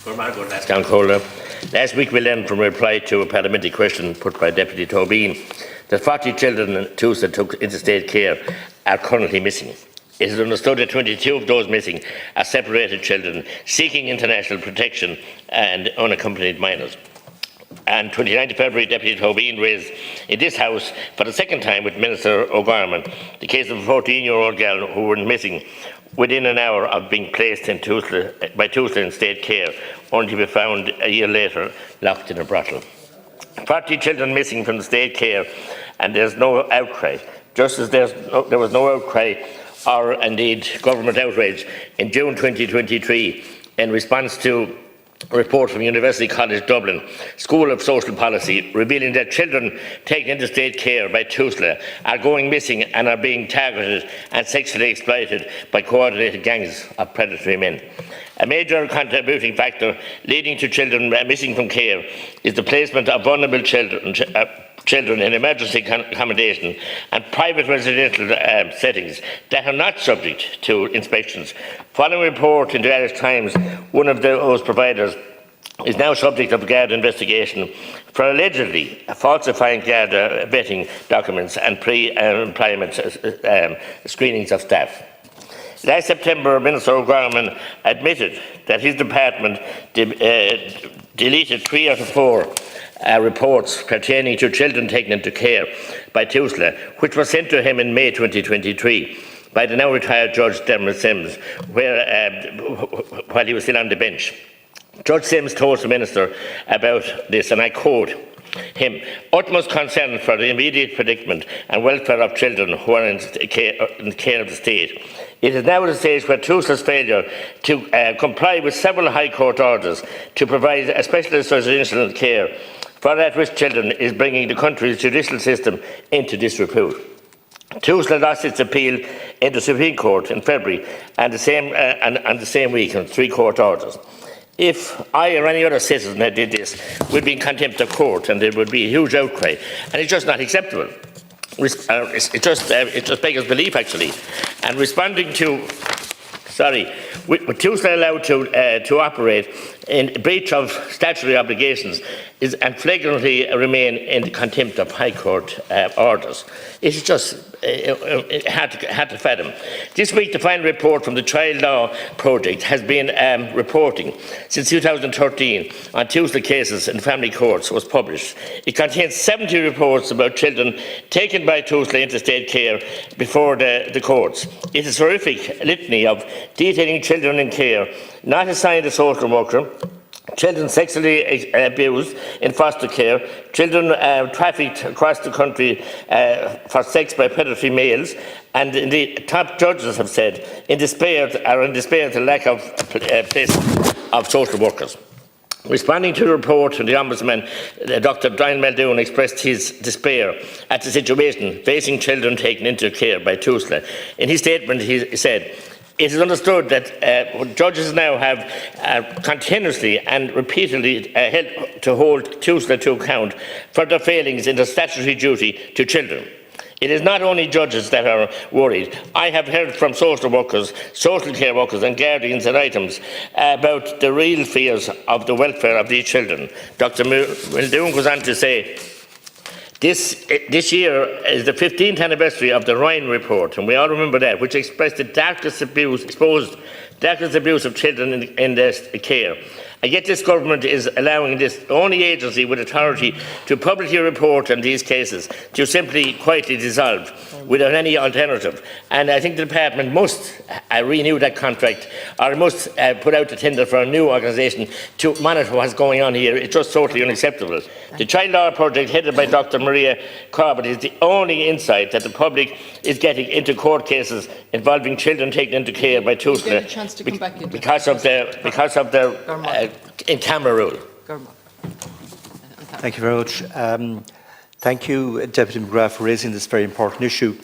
Last week we learned from a reply to a parliamentary question put by Deputy Tobin that 40 children in Tusla took interstate care are currently missing. It is understood that 22 of those missing are separated children seeking international protection and unaccompanied minors. And 29th February, Deputy Tobin raised in this House for the second time with Minister O'Gorman the case of a 14-year-old girl who went missing within an hour of being placed in by Tusla in state care, only to be found a year later locked in a brothel. 40 children missing from the state care, and there's no outcry. Just as there was no outcry or indeed government outrage in June 2023 in response to a report from University College Dublin School of Social Policy revealing that children taken into state care by Tusla are going missing and are being targeted and sexually exploited by coordinated gangs of predatory men. A major contributing factor leading to children missing from care is the placement of vulnerable children in emergency accommodation and private residential settings that are not subject to inspections. Following a report in the Irish Times, one of those providers is now subject of Garda investigation for allegedly falsifying Garda vetting documents and pre-employment screenings of staff. Last September, Minister O'Gorman admitted that his department deleted 3 out of 4 reports pertaining to children taken into care by Tusla, which were sent to him in May 2023 by the now retired Judge Dermot Sims, while he was still on the bench. Judge Sims told the Minister about this, and I quote him, "Utmost concern for the immediate predicament and welfare of children who are in care of the state. It is now at a stage where Tusla's failure to comply with several High Court orders to provide a specialist residential care for at-risk children is bringing the country's judicial system into disrepute." Tusla lost its appeal in the Supreme Court in February and the same week on 3 court orders. If I or any other citizen that did this, we'd be in contempt of court and there would be a huge outcry, and it's just not acceptable. It just beggars belief, actually. And responding to, with Tusla allowed to operate in breach of statutory obligations and flagrantly remain in contempt of High Court orders. It's just hard to fathom. This week, the final report from the Child Law Project has been reporting since 2013 on Tusla cases in family courts was published. It contains 70 reports about children taken by Tusla into state care before the courts. It is a horrific litany of detailing children in care, not assigned a social worker, children sexually abused in foster care, children trafficked across the country for sex by predatory males, and the top judges have said in despair at the lack of place of social workers. Responding to the report, the Ombudsman, Dr. Brian Muldoon, expressed his despair at the situation facing children taken into care by Tusla. In his statement, he said, "It is understood that judges now have continuously and repeatedly held to hold Tusla to account for their failings in their statutory duty to children. It is not only judges that are worried. I have heard from social workers, social care workers and guardians and items about the real fears of the welfare of these children." Dr. Muldoon goes on to say, This year is the 15th anniversary of the Ryan report, and we all remember that, which expressed the exposed darkest abuse of children in their care. And yet this government is allowing this only agency with authority to publicly report on these cases to simply quietly dissolve without any alternative. And I think the department must renew that contract, or must put out a tender for a new organisation to monitor what's going on here. It's just totally unacceptable. The Child Law Project, headed by Dr. Maria Corbett, is the only insight that the public is getting into court cases involving children taken into care by Tusla because of their in-camera rule. Thank you very much. Thank you, Deputy McGrath, for raising this very important issue.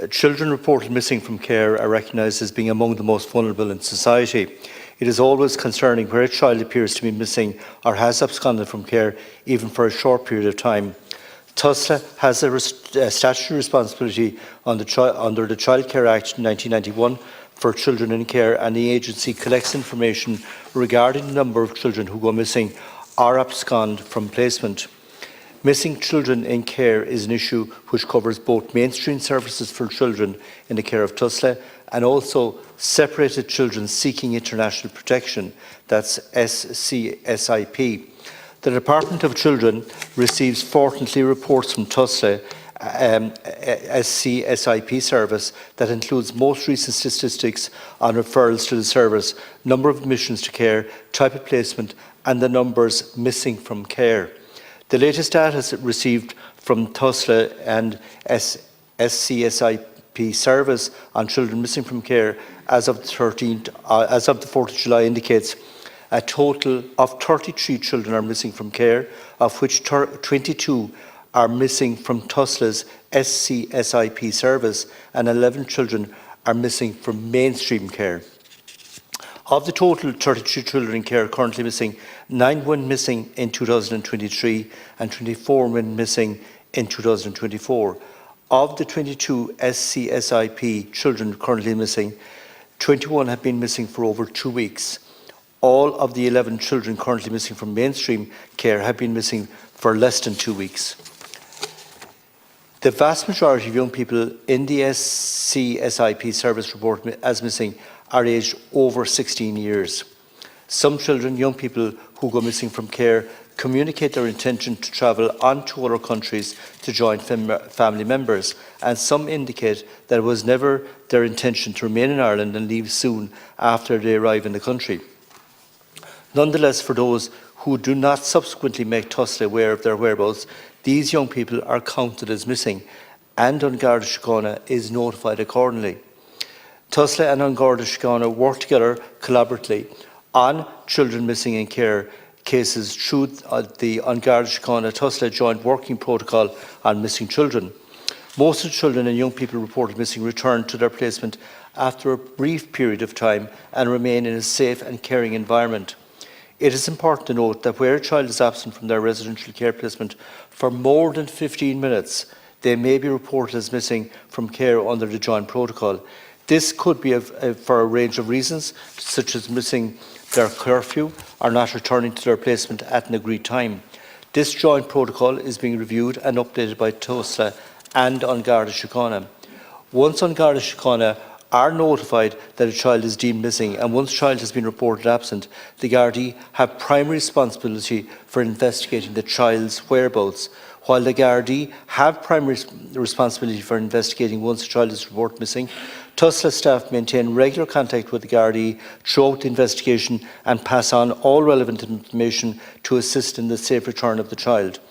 Children reported missing from care are recognised as being among the most vulnerable in society. It is always concerning where a child appears to be missing or has absconded from care, even for a short period of time. Tusla has a statutory responsibility under the Child Care Act 1991 for Children in Care, and the agency collects information regarding the number of children who go missing or abscond from placement. Missing children in care is an issue which covers both mainstream services for children in the care of Tusla and also separated children seeking international protection, that's SCSIP. The Department of Children receives fortnightly reports from Tusla SCSIP service that includes most recent statistics on referrals to the service, number of admissions to care, type of placement and the numbers missing from care. The latest data received from Tusla and SCSIP service on children missing from care as of the 4th of July indicates a total of 33 children are missing from care, of which 22 are missing from Tusla's SCSIP service and 11 children are missing from mainstream care. Of the total 33 children in care currently missing, 9 went missing in 2023 and 24 went missing in 2024. Of the 22 SCSIP children currently missing, 21 have been missing for over 2 weeks. All of the 11 children currently missing from mainstream care have been missing for less than 2 weeks. The vast majority of young people in the SCSIP service report as missing are aged over 16 years. Some children, young people who go missing from care, communicate their intention to travel on to other countries to join family members, and some indicate that it was never their intention to remain in Ireland and leave soon after they arrive in the country. Nonetheless, for those who do not subsequently make Tusla aware of their whereabouts, these young people are counted as missing, and An Garda Síochána is notified accordingly. Tusla and An Garda Síochána work together collaboratively on children missing in care cases through the An Garda Síochána Tusla Joint Working Protocol on Missing Children. Most of the children and young people reported missing return to their placement after a brief period of time and remain in a safe and caring environment. It is important to note that where a child is absent from their residential care placement for more than 15 minutes, they may be reported as missing from care under the joint protocol. This could be for a range of reasons, such as missing their curfew or not returning to their placement at an agreed time. This joint protocol is being reviewed and updated by Tusla and An Garda Síochána. Once An Garda Síochána are notified that a child is deemed missing and once a child has been reported absent, the Gardaí have primary responsibility for investigating the child's whereabouts. While the Gardaí have primary responsibility for investigating once a child is reported missing, Tusla staff maintain regular contact with the Gardaí throughout the investigation and pass on all relevant information to assist in the safe return of the child.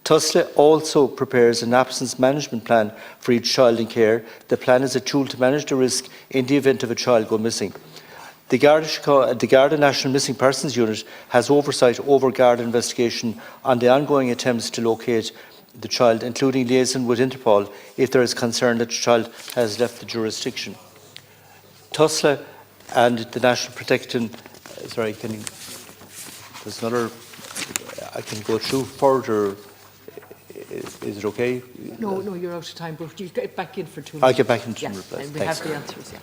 Tusla also prepares an absence management plan for each child in care. The plan is a tool to manage the risk in the event of a child go missing. The Garda National Missing Persons Unit has oversight over Garda investigation on the ongoing attempts to locate the child, including liaison with Interpol if there is concern that the child has left the jurisdiction. Tusla and the National Protection, there's another, I can go through further. Is it okay? No, you're out of time, but you get back in for 2 minutes. I'll get back in 2 minutes. And we have the answers, yeah.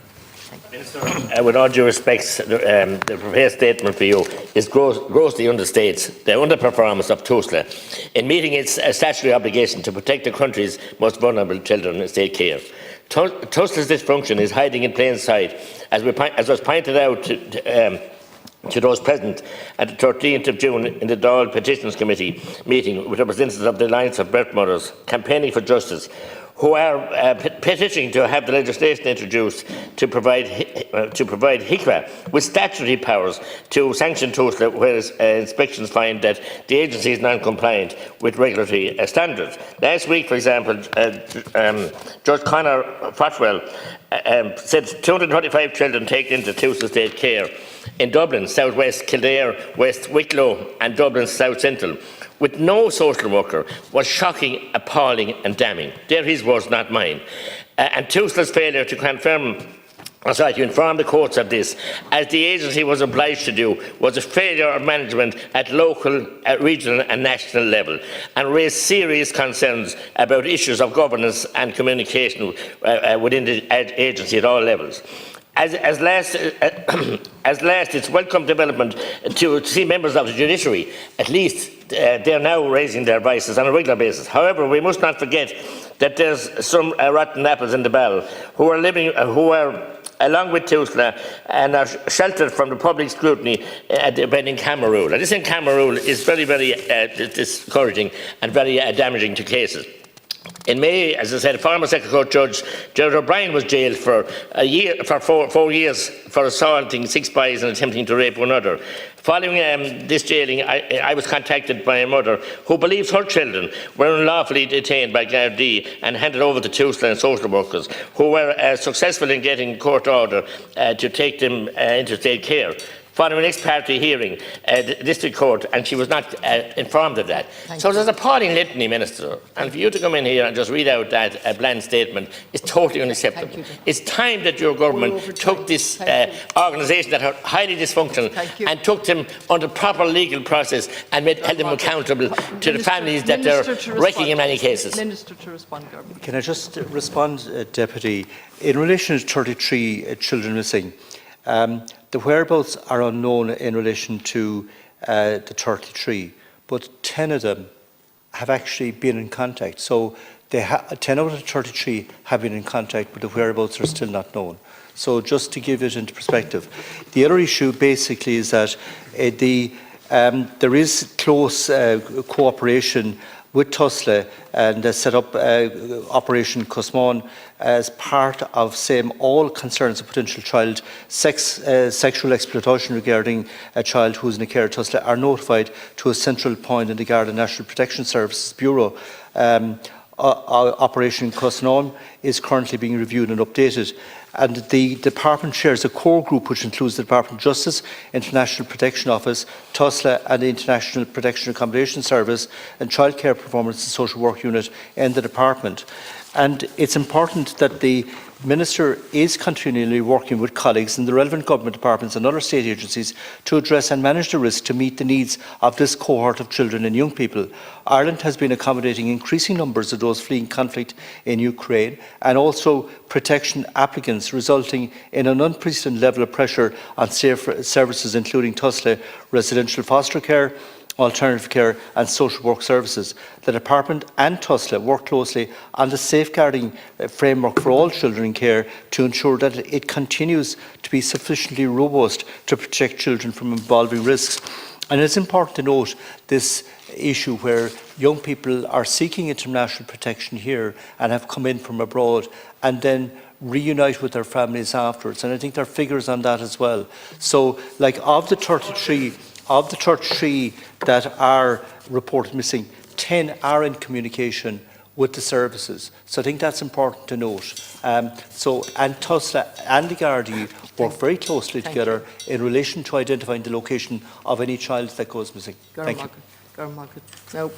Minister, with all due respect, the prepared statement for you is grossly understates the underperformance of Tusla in meeting its statutory obligation to protect the country's most vulnerable children in state care. Tusla's dysfunction is hiding in plain sight, as was pointed out to those present at the 13th of June in the Dáil Petitions Committee meeting with representatives of the Alliance of Birth Mothers campaigning for justice, who are petitioning to have the legislation introduced to provide HICVA with statutory powers to sanction Tusla where inspections find that the agency is non-compliant with regulatory standards. Last week, for example, Judge Conor Fotwell said 225 children taken into Tusla State Care in Dublin, South West Kildare, West Wicklow and Dublin South Central, with no social worker, was shocking, appalling and damning. They're his words, not mine. And Tusla's failure to inform the courts of this, as the agency was obliged to do, was a failure of management at local, regional and national level, and raised serious concerns about issues of governance and communication within the agency at all levels. As last, it's welcome development to see members of the judiciary, at least they are now raising their voices on a regular basis. However, we must not forget that there's some rotten apples in the barrel who are living, who are along with Tusla, and are sheltered from the public scrutiny at the in-camera rule. And this in-camera rule is very, very discouraging and very damaging to cases. In May, as I said, former Second Court Judge O'Brien was jailed for a year, for four years for assaulting 6 boys and attempting to rape one another. Following this jailing, I was contacted by a mother who believes her children were unlawfully detained by Gardaí and handed over to Tusla and social workers, who were successful in getting court order to take them into state care. Following an ex-parte hearing, the District Court, and she was not informed of that. So there's appalling litany, Minister, and for you to come in here and just read out that bland statement is totally unacceptable. It's time that your government took this organisation that are highly dysfunctional and took them under proper legal process and held them accountable to the families that they're wrecking in many cases. Minister to respond, Government. Can I just respond, Deputy? In relation to 33 children missing, the whereabouts are unknown in relation to the 33, but 10 of them have actually been in contact. So 10 out of 33 have been in contact, but the whereabouts are still not known. So just to give it into perspective. The other issue basically is that there is close cooperation with Tusla and set up Operation Cosmon as part of all concerns of potential child sexual exploitation regarding a child who is in the care of Tusla are notified to a central point in the Garda National Protection Services Bureau. Operation Cosmon is currently being reviewed and updated. And the department shares a core group which includes the Department of Justice, International Protection Office, Tusla and the International Protection Accommodation Service and Childcare Performance and Social Work Unit in the department. And it's important that the Minister is continually working with colleagues in the relevant government departments and other state agencies to address and manage the risk to meet the needs of this cohort of children and young people. Ireland has been accommodating increasing numbers of those fleeing conflict in Ukraine and also protection applicants, resulting in an unprecedented level of pressure on services including Tusla, residential foster care, alternative care and social work services. The Department and Tusla work closely on the safeguarding framework for all children in care to ensure that it continues to be sufficiently robust to protect children from involving risks. And it's important to note this issue where young people are seeking international protection here and have come in from abroad and then reunite with their families afterwards. And I think there are figures on that as well. So, like of the 33 that are reported missing, 10 are in communication with the services. So I think that's important to note. And Tusla and the Gardaí work very closely together in relation to identifying the location of any child that goes missing. Thank you. Now,